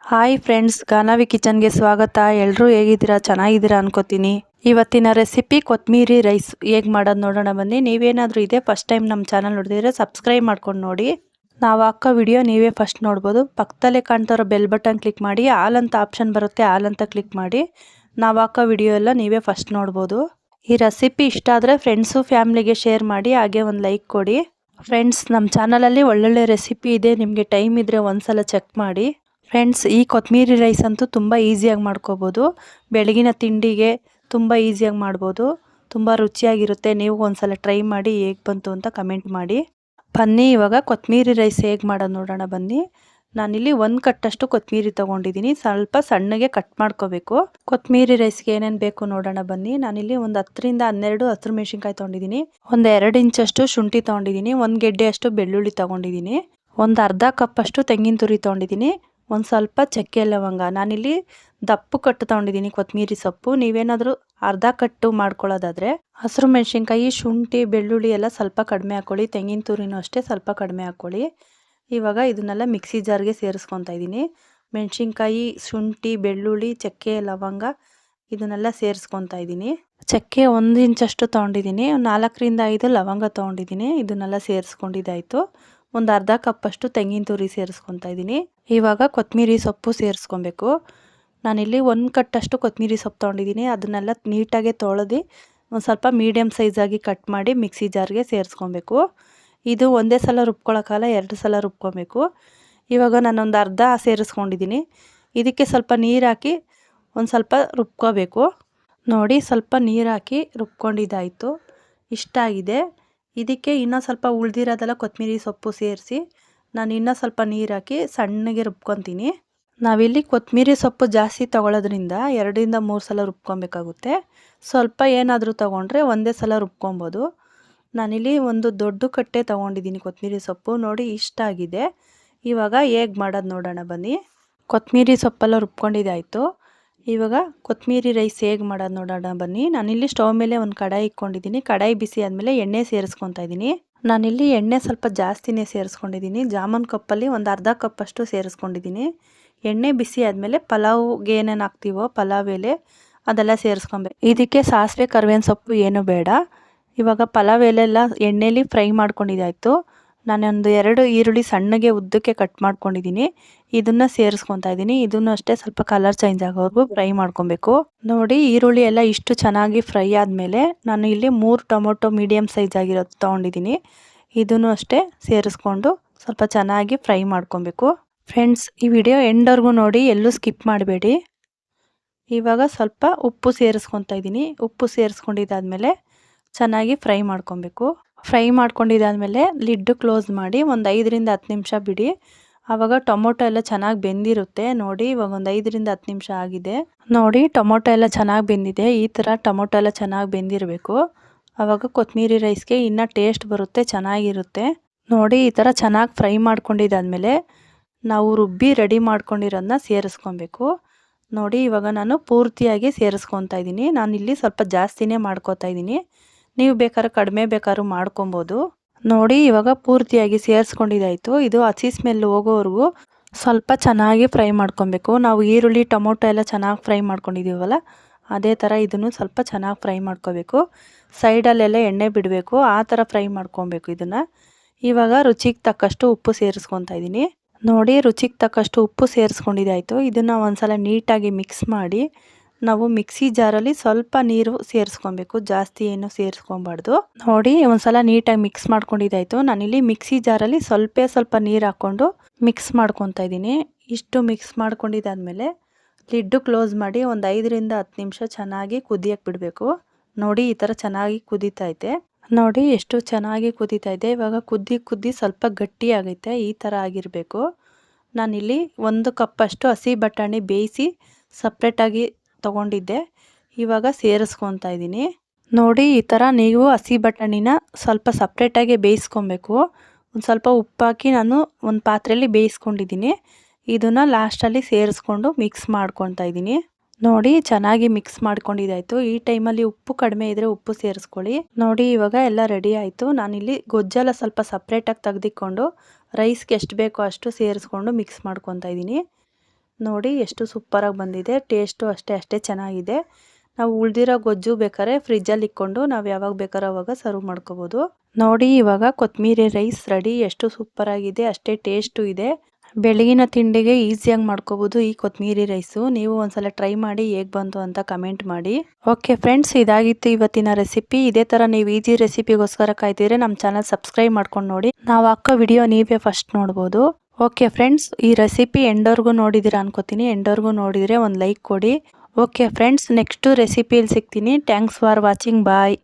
Hi friends, Ganavi ಕಿಚನ್ಗೆ ಸ್ವಾಗತ. ಎಲ್ಲರೂ ಹೇಗಿದ್ದೀರಾ? ಚೆನ್ನಾಗಿದ್ದೀರಾ ಅನ್ಕೋತೀನಿ. ಇವತ್ತಿನ ರೆಸಿಪಿ ಕೊತ್ತಂಬರಿ ರೈಸ್ ಹೇಗೆ ಮಾಡೋದು ನೋಡೋಣ ಬನ್ನಿ. ನೀವೇನಾದರೂ ಇದೆ ಫಸ್ಟ್ ಟೈಮ್ ನಮ್ಮ ಚಾನಲ್ ನೋಡಿದ್ರೆ ಸಬ್ಸ್ಕ್ರೈಬ್ ಮಾಡ್ಕೊಂಡು ನೋಡಿ. ನಾವು ಹಾಕೋ ವಿಡಿಯೋ ನೀವೇ ಫಸ್ಟ್ ನೋಡ್ಬೋದು. ಪಕ್ಕದಲ್ಲೇ ಕಾಣ್ತಾರೋ ಬೆಲ್ ಬಟನ್ ಕ್ಲಿಕ್ ಮಾಡಿ, ಆಲ್ ಅಂತ ಆಪ್ಷನ್ ಬರುತ್ತೆ, ಆಲ್ ಅಂತ ಕ್ಲಿಕ್ ಮಾಡಿ ನಾವು ಹಾಕೋ ವಿಡಿಯೋ ಎಲ್ಲ ನೀವೇ ಫಸ್ಟ್ ನೋಡ್ಬೋದು. ಈ ರೆಸಿಪಿ ಇಷ್ಟ ಆದರೆ ಫ್ರೆಂಡ್ಸು ಫ್ಯಾಮ್ಲಿಗೆ ಶೇರ್ ಮಾಡಿ, ಹಾಗೆ ಒಂದು ಲೈಕ್ ಕೊಡಿ. ಫ್ರೆಂಡ್ಸ್, ನಮ್ಮ ಚಾನಲಲ್ಲಿ ಒಳ್ಳೊಳ್ಳೆ ರೆಸಿಪಿ ಇದೆ, ನಿಮಗೆ ಟೈಮ್ ಇದ್ದರೆ ಒಂದ್ಸಲ ಚೆಕ್ ಮಾಡಿ. ಫ್ರೆಂಡ್ಸ್, ಈ ಕೊತ್ತಂಬರಿ ರೈಸ್ ಅಂತೂ ತುಂಬ ಈಸಿಯಾಗಿ ಮಾಡ್ಕೋಬೋದು. ಬೆಳಗಿನ ತಿಂಡಿಗೆ ತುಂಬ ಈಸಿಯಾಗಿ ಮಾಡ್ಬೋದು, ತುಂಬ ರುಚಿಯಾಗಿರುತ್ತೆ. ನೀವು ಒಂದ್ಸಲ ಟ್ರೈ ಮಾಡಿ, ಹೇಗೆ ಬಂತು ಅಂತ ಕಮೆಂಟ್ ಮಾಡಿ. ಬನ್ನಿ ಇವಾಗ ಕೊತ್ತಂಬರಿ ರೈಸ್ ಹೇಗೆ ಮಾಡೋದು ನೋಡೋಣ ಬನ್ನಿ. ನಾನಿಲ್ಲಿ 1 ಕಟ್ಟಷ್ಟು ಕೊತ್ತಂಬರಿ ತೊಗೊಂಡಿದ್ದೀನಿ. ಸ್ವಲ್ಪ ಸಣ್ಣಗೆ ಕಟ್ ಮಾಡ್ಕೋಬೇಕು. ಕೊತ್ತಂಬರಿ ರೈಸ್ಗೆ ಏನೇನು ಬೇಕು ನೋಡೋಣ ಬನ್ನಿ. ನಾನಿಲ್ಲಿ ಒಂದು 10ರಿಂದ 12 ಹಸಿರು ಮೆಣಸಿನ್ಕಾಯಿ ತೊಗೊಂಡಿದ್ದೀನಿ. ಒಂದು 2 ಇಂಚಷ್ಟು ಶುಂಠಿ ತೊಗೊಂಡಿದ್ದೀನಿ. 1 ಗೆಡ್ಡೆಯಷ್ಟು ಬೆಳ್ಳುಳ್ಳಿ ತೊಗೊಂಡಿದ್ದೀನಿ. ಒಂದು ಅರ್ಧ ಕಪ್ಪಷ್ಟು ತೆಂಗಿನ ತುರಿ ತೊಗೊಂಡಿದ್ದೀನಿ. ಒಂದು ಸ್ವಲ್ಪ ಚಕ್ಕೆ ಲವಂಗ. ನಾನಿಲ್ಲಿ ದಪ್ಪು ಕಟ್ಟು ತೊಗೊಂಡಿದ್ದೀನಿ ಕೊತ್ತಂಬರಿ ಸೊಪ್ಪು. ನೀವೇನಾದರೂ ಅರ್ಧ ಕಟ್ಟು ಮಾಡ್ಕೊಳ್ಳೋದಾದರೆ ಹಸಿರು ಮೆಣಸಿನ್ಕಾಯಿ, ಶುಂಠಿ, ಬೆಳ್ಳುಳ್ಳಿ ಎಲ್ಲ ಸ್ವಲ್ಪ ಕಡಿಮೆ ಹಾಕ್ಕೊಳ್ಳಿ. ತೆಂಗಿನ ತುರಿನೂ ಅಷ್ಟೇ ಸ್ವಲ್ಪ ಕಡಿಮೆ ಹಾಕ್ಕೊಳ್ಳಿ. ಇವಾಗ ಇದನ್ನೆಲ್ಲ ಮಿಕ್ಸಿ ಜಾರ್ಗೆ ಸೇರಿಸ್ಕೊತಾ ಇದ್ದೀನಿ. ಮೆಣಸಿನ್ಕಾಯಿ, ಶುಂಠಿ, ಬೆಳ್ಳುಳ್ಳಿ, ಚಕ್ಕೆ ಲವಂಗ ಇದನ್ನೆಲ್ಲ ಸೇರಿಸ್ಕೊತಾ ಇದ್ದೀನಿ. ಚಕ್ಕೆ 1 ಇಂಚಷ್ಟು ತೊಗೊಂಡಿದ್ದೀನಿ. 4ರಿಂದ 5 ಲವಂಗ ತೊಗೊಂಡಿದ್ದೀನಿ. ಇದನ್ನೆಲ್ಲ ಸೇರಿಸ್ಕೊಂಡಿದ್ದಾಯಿತು. ಒಂದು ಅರ್ಧ ಕಪ್ಪಷ್ಟು ತೆಂಗಿನ ತುರಿ ಸೇರಿಸ್ಕೊತಾ ಇದ್ದೀನಿ. ಇವಾಗ ಕೊತ್ತಂಬರಿ ಸೊಪ್ಪು ಸೇರಿಸ್ಕೊಬೇಕು. ನಾನಿಲ್ಲಿ 1 ಕಟ್ಟಷ್ಟು ಕೊತ್ತಂಬರಿ ಸೊಪ್ಪು ತೊಗೊಂಡಿದ್ದೀನಿ. ಅದನ್ನೆಲ್ಲ ನೀಟಾಗಿ ತೊಳೆದು ಒಂದು ಸ್ವಲ್ಪ ಮೀಡಿಯಮ್ ಸೈಜಾಗಿ ಕಟ್ ಮಾಡಿ ಮಿಕ್ಸಿ ಜಾರ್ಗೆ ಸೇರಿಸ್ಕೊಬೇಕು. ಇದು ಒಂದೇ ಸಲ ರುಬ್ಕೊಳ್ಳೋಕ್ಕಲ್ಲ, 2 ಸಲ ರುಬ್ಕೊಬೇಕು. ಇವಾಗ ನಾನೊಂದು ಅರ್ಧ ಸೇರಿಸ್ಕೊಂಡಿದ್ದೀನಿ. ಇದಕ್ಕೆ ಸ್ವಲ್ಪ ನೀರು ಹಾಕಿ ಒಂದು ಸ್ವಲ್ಪ ರುಬ್ಕೋಬೇಕು. ನೋಡಿ, ಸ್ವಲ್ಪ ನೀರು ಹಾಕಿ ರುಬ್ಕೊಂಡಿದ್ದಾಯಿತು. ಇಷ್ಟ ಆಗಿದೆ. ಇದಕ್ಕೆ ಇನ್ನೂ ಸ್ವಲ್ಪ ಉಳಿದಿರೋದೆಲ್ಲ ಕೊತ್ತಂಬರಿ ಸೊಪ್ಪು ಸೇರಿಸಿ ನಾನು ಇನ್ನೂ ಸ್ವಲ್ಪ ನೀರು ಹಾಕಿ ಸಣ್ಣಗೆ ರುಬ್ಕೊತೀನಿ. ನಾವಿಲ್ಲಿ ಕೊತ್ತಂಬರಿ ಸೊಪ್ಪು ಜಾಸ್ತಿ ತೊಗೊಳೋದ್ರಿಂದ 2ರಿಂದ 3 ಸಲ ರುಬ್ಕೊಬೇಕಾಗುತ್ತೆ. ಸ್ವಲ್ಪ ಏನಾದರೂ ತೊಗೊಂಡ್ರೆ ಒಂದೇ ಸಲ ರುಬ್ಕೊಬೋದು. ನಾನಿಲ್ಲಿ ಒಂದು ದೊಡ್ಡ ಕಟ್ಟೆ ತೊಗೊಂಡಿದ್ದೀನಿ ಕೊತ್ತಂಬರಿ ಸೊಪ್ಪು. ನೋಡಿ, ಇಷ್ಟ ಆಗಿದೆ. ಇವಾಗ ಹೇಗೆ ಮಾಡೋದು ನೋಡೋಣ ಬನ್ನಿ. ಕೊತ್ತಂಬರಿ ಸೊಪ್ಪೆಲ್ಲ ರುಬ್ಕೊಂಡಿದ್ದಾಯಿತು. ಇವಾಗ ಕೊತ್ತಂಬರಿ ರೈಸ್ ಹೇಗೆ ಮಾಡೋದು ನೋಡೋಣ ಬನ್ನಿ. ನಾನಿಲ್ಲಿ ಸ್ಟವ್ ಮೇಲೆ ಒಂದು ಕಡಾಯಿ ಇಟ್ಕೊಂಡಿದ್ದೀನಿ. ಕಡಾಯಿ ಬಿಸಿ ಆದಮೇಲೆ ಎಣ್ಣೆ ಸೇರಿಸ್ಕೊತಾ ಇದ್ದೀನಿ. ನಾನಿಲ್ಲಿ ಎಣ್ಣೆ ಸ್ವಲ್ಪ ಜಾಸ್ತಿನೇ ಸೇರಿಸ್ಕೊಂಡಿದ್ದೀನಿ. ಜಾಮೂನ್ ಕಪ್ಪಲ್ಲಿ ಒಂದು ಅರ್ಧ ಕಪ್ಪಷ್ಟು ಸೇರಿಸ್ಕೊಂಡಿದ್ದೀನಿ. ಎಣ್ಣೆ ಬಿಸಿ ಆದಮೇಲೆ ಪಲಾವ್ಗೆ ಏನೇನು ಹಾಕ್ತೀವೋ ಪಲಾವ್ ಎಲೆ ಅದೆಲ್ಲ ಸೇರಿಸ್ಕೊಬೇಕು. ಇದಕ್ಕೆ ಸಾಸಿವೆ, ಕರಿಬೇವಿನ ಸೊಪ್ಪು ಏನು ಬೇಡ. ಇವಾಗ ಪಲಾವ್ ಎಲೆಲ್ಲ ಎಣ್ಣೆಲಿ ಫ್ರೈ ಮಾಡ್ಕೊಂಡಿದ್ದಾಯಿತು. ನಾನೊಂದು 2 ಈರುಳ್ಳಿ ಸಣ್ಣಗೆ ಉದ್ದಕ್ಕೆ ಕಟ್ ಮಾಡ್ಕೊಂಡಿದ್ದೀನಿ. ಇದನ್ನು ಸೇರಿಸ್ಕೊತಾ ಇದ್ದೀನಿ. ಇದನ್ನು ಅಷ್ಟೇ ಸ್ವಲ್ಪ ಕಲರ್ ಚೇಂಜ್ ಆಗೋವರೆಗೂ ಫ್ರೈ ಮಾಡ್ಕೊಬೇಕು. ನೋಡಿ, ಈರುಳ್ಳಿ ಎಲ್ಲ ಇಷ್ಟು ಚೆನ್ನಾಗಿ ಫ್ರೈ ಆದಮೇಲೆ ನಾನು ಇಲ್ಲಿ 3 ಟೊಮೊಟೊ ಮೀಡಿಯಮ್ ಸೈಜ್ ಆಗಿರೋದು ತೊಗೊಂಡಿದ್ದೀನಿ. ಇದನ್ನು ಅಷ್ಟೇ ಸೇರಿಸ್ಕೊಂಡು ಸ್ವಲ್ಪ ಚೆನ್ನಾಗಿ ಫ್ರೈ ಮಾಡ್ಕೊಬೇಕು. ಫ್ರೆಂಡ್ಸ್, ಈ ವಿಡಿಯೋ ಎಂಡ್ವರೆಗೂ ನೋಡಿ, ಎಲ್ಲೂ ಸ್ಕಿಪ್ ಮಾಡಬೇಡಿ. ಇವಾಗ ಸ್ವಲ್ಪ ಉಪ್ಪು ಸೇರಿಸ್ಕೊತಾ ಇದ್ದೀನಿ. ಉಪ್ಪು ಸೇರಿಸ್ಕೊಂಡಿದ್ದಾದಮೇಲೆ ಚೆನ್ನಾಗಿ ಫ್ರೈ ಮಾಡ್ಕೊಬೇಕು. ಫ್ರೈ ಮಾಡ್ಕೊಂಡಿದ್ದಾದಮೇಲೆ ಲಿಡ್ಡು ಕ್ಲೋಸ್ ಮಾಡಿ ಒಂದು 5ರಿಂದ 10 ನಿಮಿಷ ಬಿಡಿ. ಆವಾಗ ಟೊಮೊಟೊ ಎಲ್ಲ ಚೆನ್ನಾಗಿ ಬೆಂದಿರುತ್ತೆ. ನೋಡಿ, ಇವಾಗ ಒಂದು 5ರಿಂದ 10 ನಿಮಿಷ ಆಗಿದೆ. ನೋಡಿ, ಟೊಮೊಟೊ ಎಲ್ಲ ಚೆನ್ನಾಗಿ ಬೆಂದಿದೆ. ಈ ಥರ ಟೊಮೊಟೊ ಎಲ್ಲ ಚೆನ್ನಾಗಿ ಬೆಂದಿರಬೇಕು. ಆವಾಗ ಕೊತ್ತಂಬರಿ ರೈಸ್ಗೆ ಇನ್ನೂ ಟೇಸ್ಟ್ ಬರುತ್ತೆ, ಚೆನ್ನಾಗಿರುತ್ತೆ. ನೋಡಿ, ಈ ಥರ ಚೆನ್ನಾಗಿ ಫ್ರೈ ಮಾಡ್ಕೊಂಡಿದ್ದಾದಮೇಲೆ ನಾವು ರುಬ್ಬಿ ರೆಡಿ ಮಾಡ್ಕೊಂಡಿರೋದನ್ನ ಸೇರಿಸ್ಕೊಬೇಕು. ನೋಡಿ, ಇವಾಗ ನಾನು ಪೂರ್ತಿಯಾಗಿ ಸೇರಿಸ್ಕೊತಾ ಇದ್ದೀನಿ. ನಾನಿಲ್ಲಿ ಸ್ವಲ್ಪ ಜಾಸ್ತಿನೇ ಮಾಡ್ಕೊತಾ ಇದ್ದೀನಿ. ನೀವು ಬೇಕಾದ್ರೆ ಕಡಿಮೆ ಬೇಕಾದ್ರೂ ಮಾಡ್ಕೊಬೋದು. ನೋಡಿ, ಇವಾಗ ಪೂರ್ತಿಯಾಗಿ ಸೇರಿಸ್ಕೊಂಡಿದ್ದಾಯಿತು. ಇದು ಹಸಿ ಸ್ಮೆಲ್ ಹೋಗೋವರೆಗೂ ಸ್ವಲ್ಪ ಚೆನ್ನಾಗಿ ಫ್ರೈ ಮಾಡ್ಕೊಬೇಕು. ನಾವು ಈರುಳ್ಳಿ, ಟೊಮೊಟೊ ಎಲ್ಲ ಚೆನ್ನಾಗಿ ಫ್ರೈ ಮಾಡ್ಕೊಂಡಿದ್ದೀವಲ್ಲ, ಅದೇ ಥರ ಇದನ್ನು ಸ್ವಲ್ಪ ಚೆನ್ನಾಗಿ ಫ್ರೈ ಮಾಡ್ಕೋಬೇಕು. ಸೈಡಲ್ಲೆಲ್ಲ ಎಣ್ಣೆ ಬಿಡಬೇಕು, ಆ ಥರ ಫ್ರೈ ಮಾಡ್ಕೊಬೇಕು ಇದನ್ನು. ಇವಾಗ ರುಚಿಗೆ ತಕ್ಕಷ್ಟು ಉಪ್ಪು ಸೇರಿಸ್ಕೊತಾ ಇದ್ದೀನಿ. ನೋಡಿ, ರುಚಿಗೆ ತಕ್ಕಷ್ಟು ಉಪ್ಪು ಸೇರಿಸ್ಕೊಂಡಿದ್ದಾಯಿತು. ಇದನ್ನು ಒಂದು ಸಲ ನೀಟಾಗಿ ಮಿಕ್ಸ್ ಮಾಡಿ ನಾವು ಮಿಕ್ಸಿ ಜಾರಲ್ಲಿ ಸ್ವಲ್ಪ ನೀರು ಸೇರಿಸ್ಕೊಬೇಕು, ಜಾಸ್ತಿ ಏನು ಸೇರಿಸ್ಕೊಬಾರ್ದು. ನೋಡಿ, ಒಂದು ಸಲ ನೀಟಾಗಿ ಮಿಕ್ಸ್ ಮಾಡ್ಕೊಂಡಿದ್ದಾಯಿತು. ನಾನಿಲ್ಲಿ ಮಿಕ್ಸಿ ಜಾರಲ್ಲಿ ಸ್ವಲ್ಪ ನೀರು ಹಾಕ್ಕೊಂಡು ಮಿಕ್ಸ್ ಮಾಡ್ಕೊತಾ ಇದ್ದೀನಿ. ಇಷ್ಟು ಮಿಕ್ಸ್ ಮಾಡ್ಕೊಂಡಿದ್ದಾದಮೇಲೆ ಲಿಡ್ಡು ಕ್ಲೋಸ್ ಮಾಡಿ ಒಂದು 5ರಿಂದ 10 ನಿಮಿಷ ಚೆನ್ನಾಗಿ ಕುದಿಯಕ್ಕೆ ಬಿಡಬೇಕು. ನೋಡಿ, ಈ ಥರ ಚೆನ್ನಾಗಿ ಕುದೀತೈತೆ. ನೋಡಿ, ಎಷ್ಟು ಚೆನ್ನಾಗಿ ಕುದೀತಾ ಇದೆ. ಇವಾಗ ಕುದ್ದಿ ಸ್ವಲ್ಪ ಗಟ್ಟಿ ಆಗೈತೆ. ಈ ಥರ ಆಗಿರಬೇಕು. ನಾನಿಲ್ಲಿ 1 ಕಪ್ಪಷ್ಟು ಹಸಿ ಬಟಾಣಿ ಬೇಯಿಸಿ ಸಪ್ರೇಟಾಗಿ ತೊಗೊಂಡಿದ್ದೆ. ಇವಾಗ ಸೇರಿಸ್ಕೊತಾ ಇದ್ದೀನಿ. ನೋಡಿ, ಈ ಥರ ನೀವು ಹಸಿ ಬಟಾಣಿನ ಸ್ವಲ್ಪ ಸಪ್ರೇಟಾಗಿ ಬೇಯಿಸ್ಕೊಬೇಕು. ಒಂದು ಸ್ವಲ್ಪ ಉಪ್ಪಾಕಿ ನಾನು ಒಂದು ಪಾತ್ರೆಯಲ್ಲಿ ಬೇಯಿಸ್ಕೊಂಡಿದ್ದೀನಿ. ಇದನ್ನು ಲಾಸ್ಟಲ್ಲಿ ಸೇರಿಸ್ಕೊಂಡು ಮಿಕ್ಸ್ ಮಾಡ್ಕೊತಾ ಇದ್ದೀನಿ. ನೋಡಿ, ಚೆನ್ನಾಗಿ ಮಿಕ್ಸ್ ಮಾಡ್ಕೊಂಡಿದ್ದಾಯಿತು. ಈ ಟೈಮಲ್ಲಿ ಉಪ್ಪು ಕಡಿಮೆ ಇದ್ದರೆ ಉಪ್ಪು ಸೇರಿಸ್ಕೊಳ್ಳಿ. ನೋಡಿ, ಇವಾಗ ಎಲ್ಲ ರೆಡಿ ಆಯಿತು. ನಾನಿಲ್ಲಿ ಗೊಜ್ಜೆಲ್ಲ ಸ್ವಲ್ಪ ಸಪ್ರೇಟಾಗಿ ತೆಗೆದುಕೊಂಡು ರೈಸ್ಗೆ ಎಷ್ಟು ಬೇಕೋ ಅಷ್ಟು ಸೇರಿಸ್ಕೊಂಡು ಮಿಕ್ಸ್ ಮಾಡ್ಕೊತಾ ಇದ್ದೀನಿ. ನೋಡಿ ಎಷ್ಟು ಸೂಪರಾಗಿ ಬಂದಿದೆ. ಟೇಸ್ಟು ಅಷ್ಟೇ ಚೆನ್ನಾಗಿದೆ. ನಾವು ಉಳಿದಿರೋ ಗೊಜ್ಜು ಬೇಕಾದ್ರೆ ಫ್ರಿಜ್ಜಲ್ಲಿ ಇಟ್ಕೊಂಡು ನಾವು ಯಾವಾಗ ಬೇಕಾದ್ರೂ ಅವಾಗ ಸರ್ವ್ ಮಾಡ್ಕೋಬೋದು. ನೋಡಿ ಇವಾಗ ಕೊತ್ತಂಬರಿ ರೈಸ್ ರೆಡಿ. ಎಷ್ಟು ಸೂಪರಾಗಿದೆ, ಅಷ್ಟೇ ಟೇಸ್ಟು ಇದೆ. ಬೆಳಗಿನ ತಿಂಡಿಗೆ ಈಸಿಯಾಗಿ ಮಾಡ್ಕೋಬೋದು ಈ ಕೊತ್ತಂಬರಿ ರೈಸು. ನೀವು ಒಂದ್ಸಲ ಟ್ರೈ ಮಾಡಿ ಹೇಗೆ ಬಂತು ಅಂತ ಕಮೆಂಟ್ ಮಾಡಿ. ಓಕೆ ಫ್ರೆಂಡ್ಸ್, ಇದಾಗಿತ್ತು ಇವತ್ತಿನ ರೆಸಿಪಿ. ಇದೇ ಥರ ನೀವು ಈಸಿ ರೆಸಿಪಿಗೋಸ್ಕರ ಕಾಯ್ತಿದ್ರೆ ನಮ್ಮ ಚಾನಲ್ ಸಬ್ಸ್ಕ್ರೈಬ್ ಮಾಡ್ಕೊಂಡು ನೋಡಿ. ನಾವು ಹಾಕೋ ವಿಡಿಯೋ ನೀವೇ ಫಸ್ಟ್ ನೋಡ್ಬೋದು. ಓಕೆ ಫ್ರೆಂಡ್ಸ್, ಈ ರೆಸಿಪಿ ಎಂಡವರೆಗೂ ನೋಡಿದ್ದೀರಾ ಅನ್ಕೋತೀನಿ. ಎಂಡವರೆಗೂ ನೋಡಿದರೆ ಒಂದು ಲೈಕ್ ಕೊಡಿ. ಓಕೆ ಫ್ರೆಂಡ್ಸ್, ನೆಕ್ಸ್ಟು ರೆಸಿಪಿಯಲ್ಲಿ ಸಿಗ್ತೀನಿ. Thanks for watching. ಬಾಯ್.